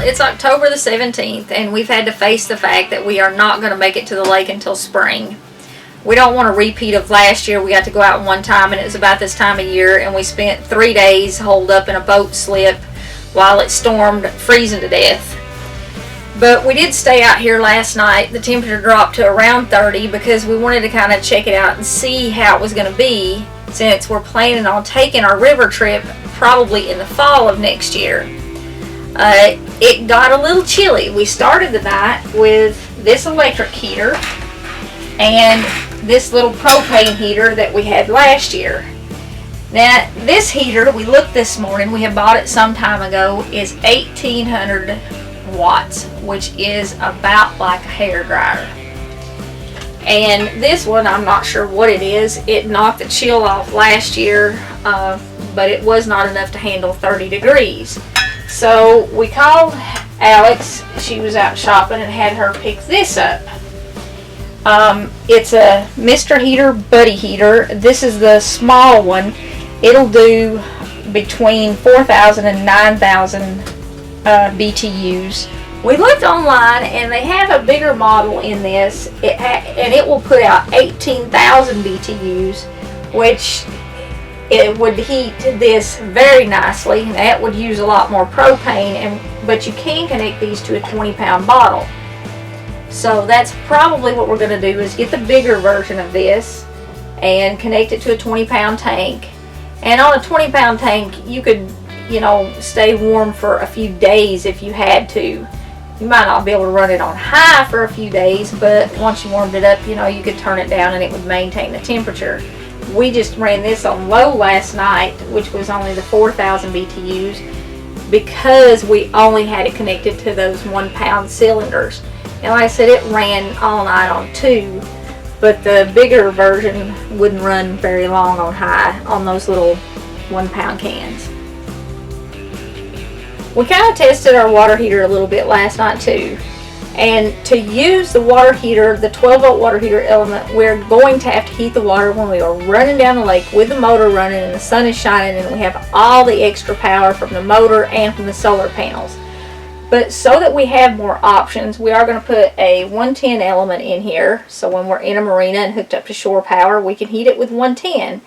it's October the 17th, and we've had to face the fact that we are not going to make it to the lake until spring. We don't want a repeat of last year. We got to go out one time, and it was about this time of year, and we spent 3 days holed up in a boat slip while it stormed, freezing to death. But we did stay out here last night. The temperature dropped to around 30 because we wanted to kind of check it out and see how it was going to be, since we're planning on taking our river trip probably in the fall of next year. It got a little chilly. We started the night with this electric heater and this little propane heater that we had last year. Now, this heater, we looked this morning, we had bought it some time ago, is 1800 watts, which is about like a hair dryer. And this one, I'm not sure what it is. It knocked the chill off last year, but it was not enough to handle 30 degrees. So we called Alex. She was out shopping and had her pick this up. It's a Mr. Heater Buddy Heater. This is the small one. It'll do between 4,000 and 9,000 BTUs. We looked online, and they have a bigger model in this, and it will put out 18,000 BTUs, which it would heat this very nicely. That would use a lot more propane, but you can connect these to a 20-pound bottle. So that's probably what we're going to do, is get the bigger version of this and connect it to a 20-pound tank. And on a 20-pound tank, you could, stay warm for a few days if you had to. You might not be able to run it on high for a few days, but once you warmed it up, you could turn it down and it would maintain the temperature. We just ran this on low last night, which was only the 4,000 BTUs, because we only had it connected to those 1-pound cylinders. And like I said, it ran all night on 2, but the bigger version wouldn't run very long on high on those little 1-pound cans. We kind of tested our water heater a little bit last night too. And to use the water heater, the 12-volt water heater element, we're going to have to heat the water when we are running down the lake with the motor running and the sun is shining and we have all the extra power from the motor and from the solar panels. But so that we have more options, we are going to put a 110 element in here. So when we're in a marina and hooked up to shore power, we can heat it with 110.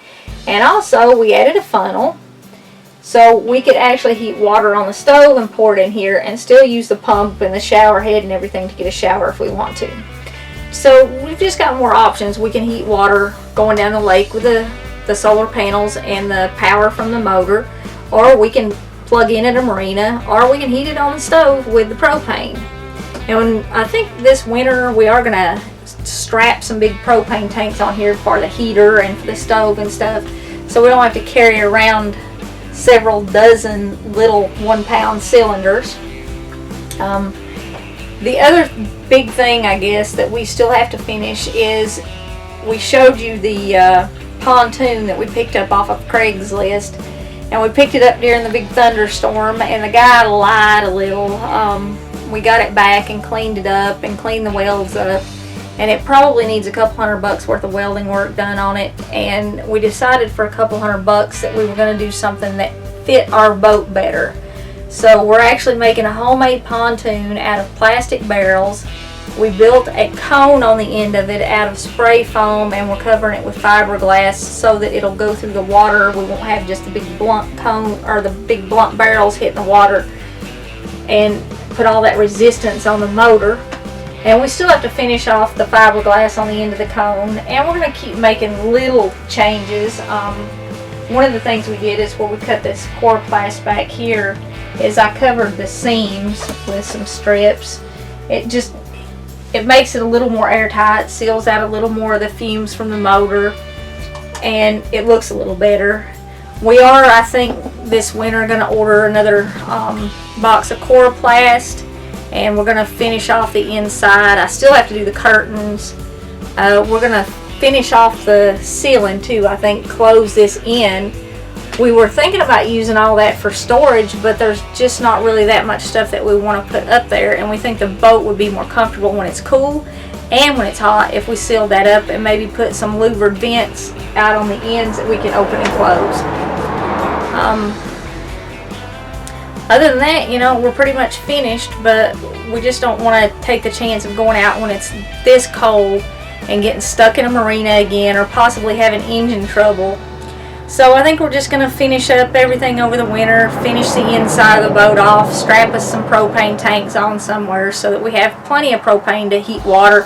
And also, we added a funnel. So we could actually heat water on the stove and pour it in here and still use the pump and the shower head and everything to get a shower if we want to. So we've just got more options. We can heat water going down the lake with the solar panels and the power from the motor, or we can plug in at a marina, or we can heat it on the stove with the propane. And I think this winter we are going to strap some big propane tanks on here for the heater and for the stove and stuff, so we don't have to carry around several dozen little 1-pound cylinders. The other big thing, I guess, that we still have to finish is, we showed you the pontoon that we picked up off of Craigslist, and we picked it up during the big thunderstorm, and the guy lied a little. We got it back and cleaned it up and cleaned the welds up, and it probably needs a couple $100 worth of welding work done on it, and we decided for a couple $100 that we were going to do something that fit our boat better. So we're actually making a homemade pontoon out of plastic barrels. We built a cone on the end of it out of spray foam, and we're covering it with fiberglass so that it'll go through the water. We won't have just the big blunt cone or the big blunt barrels hitting the water, and put all that resistance on the motor. And we still have to finish off the fiberglass on the end of the cone, and we're going to keep making little changes. One of the things we did is where we cut this coroplast back here, is I covered the seams with some strips. It makes it a little more airtight, seals out a little more of the fumes from the motor, and it looks a little better. We are, I think, this winter going to order another box of coroplast, and we're going to finish off the inside. I still have to do the curtains. We're going to finish off the ceiling too, I think, close this in. We were thinking about using all that for storage, but there's just not really that much stuff that we want to put up there, and we think the boat would be more comfortable when it's cool and when it's hot if we sealed that up and maybe put some louvered vents out on the ends that we can open and close. Other than that, you know, we're pretty much finished, but we just don't want to take the chance of going out when it's this cold and getting stuck in a marina again, or possibly having engine trouble. So I think we're just going to finish up everything over the winter, finish the inside of the boat off, strap us some propane tanks on somewhere so that we have plenty of propane to heat water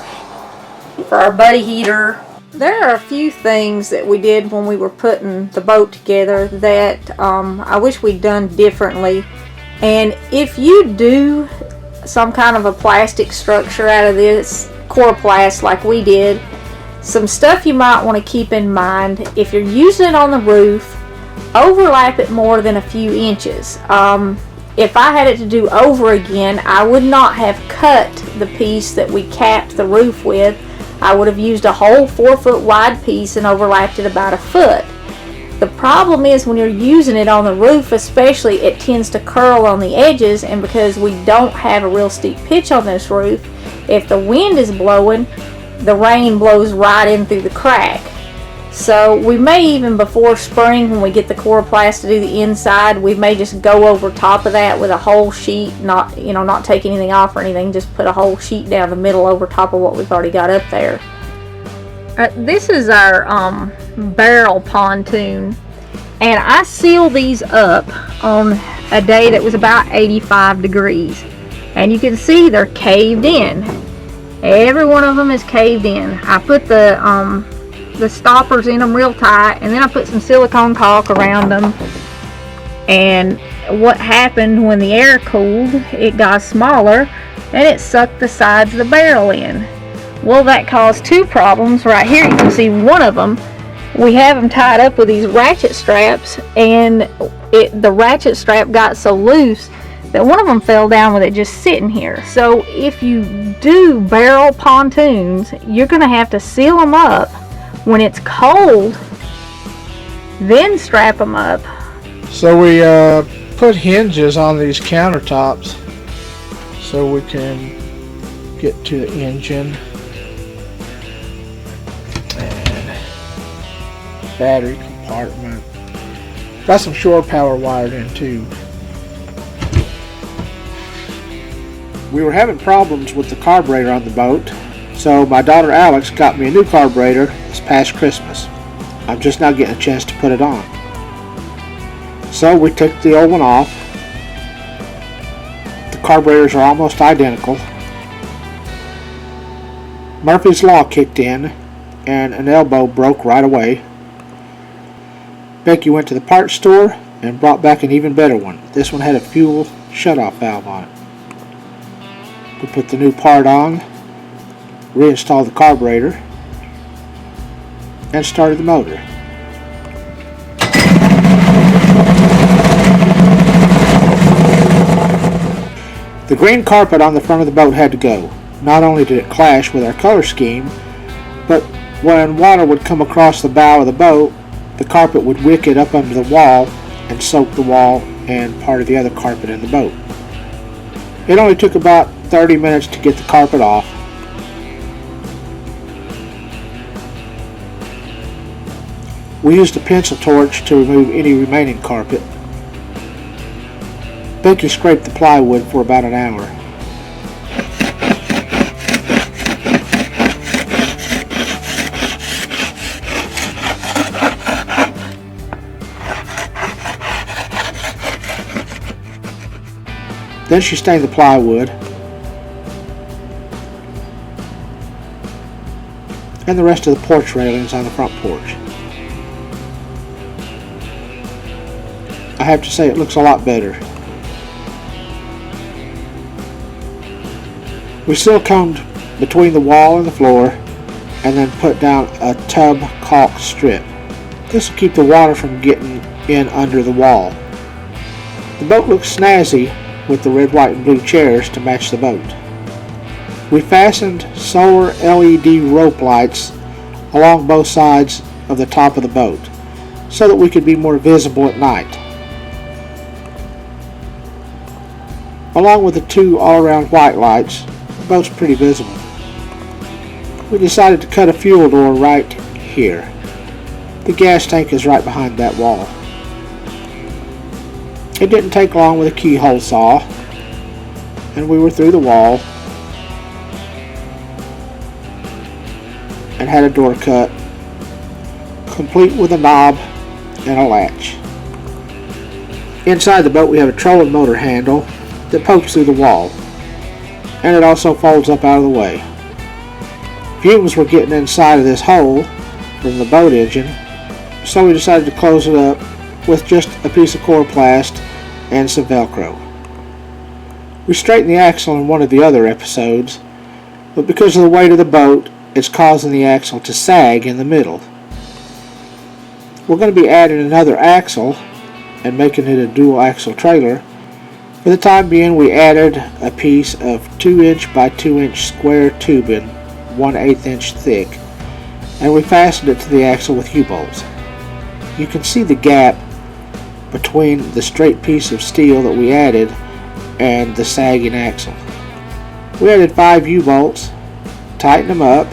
for our buddy heater. There are a few things that we did when we were putting the boat together that I wish we'd done differently. And if you do some kind of a plastic structure out of this Coroplast like we did, some stuff you might want to keep in mind: if you're using it on the roof, overlap it more than a few inches. If I had it to do over again, I would not have cut the piece that we capped the roof with. I would have used a whole 4-foot wide piece and overlapped it about a foot. The problem is when you're using it on the roof especially, it tends to curl on the edges, and because we don't have a real steep pitch on this roof, if the wind is blowing, the rain blows right in through the crack. So we may, even before spring, when we get the Coroplast to do the inside, we may just go over top of that with a whole sheet, not take anything off or anything, just put a whole sheet down the middle over top of what we've already got up there. This is our barrel pontoon, and I sealed these up on a day that was about 85 degrees, and you can see they're caved in. Every one of them is caved in. I put the stoppers in them real tight, and then I put some silicone caulk around them. And what happened when the air cooled, it got smaller and it sucked the sides of the barrel in. Well, that caused two problems. Right here you can see one of them. We have them tied up with these ratchet straps, and the ratchet strap got so loose that one of them fell down with it just sitting here. So if you do barrel pontoons, you're going to have to seal them up when it's cold, then strap them up. So we put hinges on these countertops so we can get to the engine and battery compartment. Got some shore power wired in too. We were having problems with the carburetor on the boat, so my daughter Alex got me a new carburetor this past Christmas. I'm just now getting a chance to put it on. So we took the old one off. The carburetors are almost identical. Murphy's Law kicked in, and an elbow broke right away. Becky went to the parts store and brought back an even better one. This one had a fuel shutoff valve on it. We put the new part on, reinstalled the carburetor, and started the motor. The green carpet on the front of the boat had to go. Not only did it clash with our color scheme, but when water would come across the bow of the boat, the carpet would wick it up under the wall and soak the wall and part of the other carpet in the boat. It only took about 30 minutes to get the carpet off. We used a pencil torch to remove any remaining carpet. Becky scraped the plywood for about an hour. Then she stained the plywood and the rest of the porch railings on the front porch. I have to say it looks a lot better. We siliconed between the wall and the floor and then put down a tub caulk strip. This will keep the water from getting in under the wall. The boat looks snazzy with the red, white, and blue chairs to match the boat. We fastened solar LED rope lights along both sides of the top of the boat so that we could be more visible at night. Along with the two all-around white lights, the boat's pretty visible. We decided to cut a fuel door right here. The gas tank is right behind that wall. It didn't take long with a keyhole saw, and we were through the wall and had a door cut, complete with a knob and a latch. Inside the boat we have a trolling motor handle that pokes through the wall, and it also folds up out of the way. Fumes were getting inside of this hole from the boat engine, so we decided to close it up with just a piece of coroplast and some Velcro. We straightened the axle in one of the other episodes, but because of the weight of the boat, it's causing the axle to sag in the middle. We're going to be adding another axle and making it a dual axle trailer. For the time being, we added a piece of 2" by 2" square tubing, 1/8 inch thick, and we fastened it to the axle with U-bolts. You can see the gap between the straight piece of steel that we added and the sagging axle. We added 5 U-bolts, tightened them up.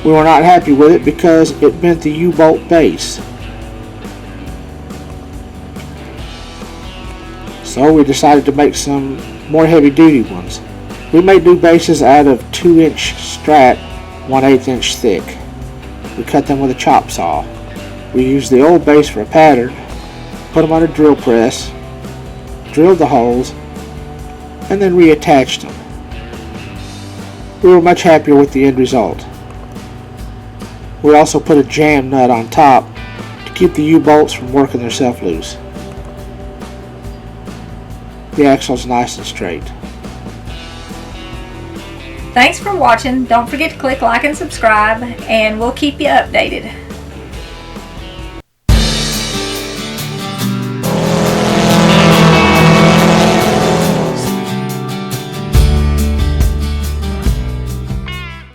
We were not happy with it because it bent the U-bolt base. So we decided to make some more heavy duty ones. We made new bases out of 2" strap, 1/8 inch thick. We cut them with a chop saw. We used the old base for a pattern, put them on a drill press, drilled the holes, and then reattached them. We were much happier with the end result. We also put a jam nut on top to keep the U-bolts from working themselves loose. The axle's nice and straight. Thanks for watching. Don't forget to click like and subscribe, and we'll keep you updated.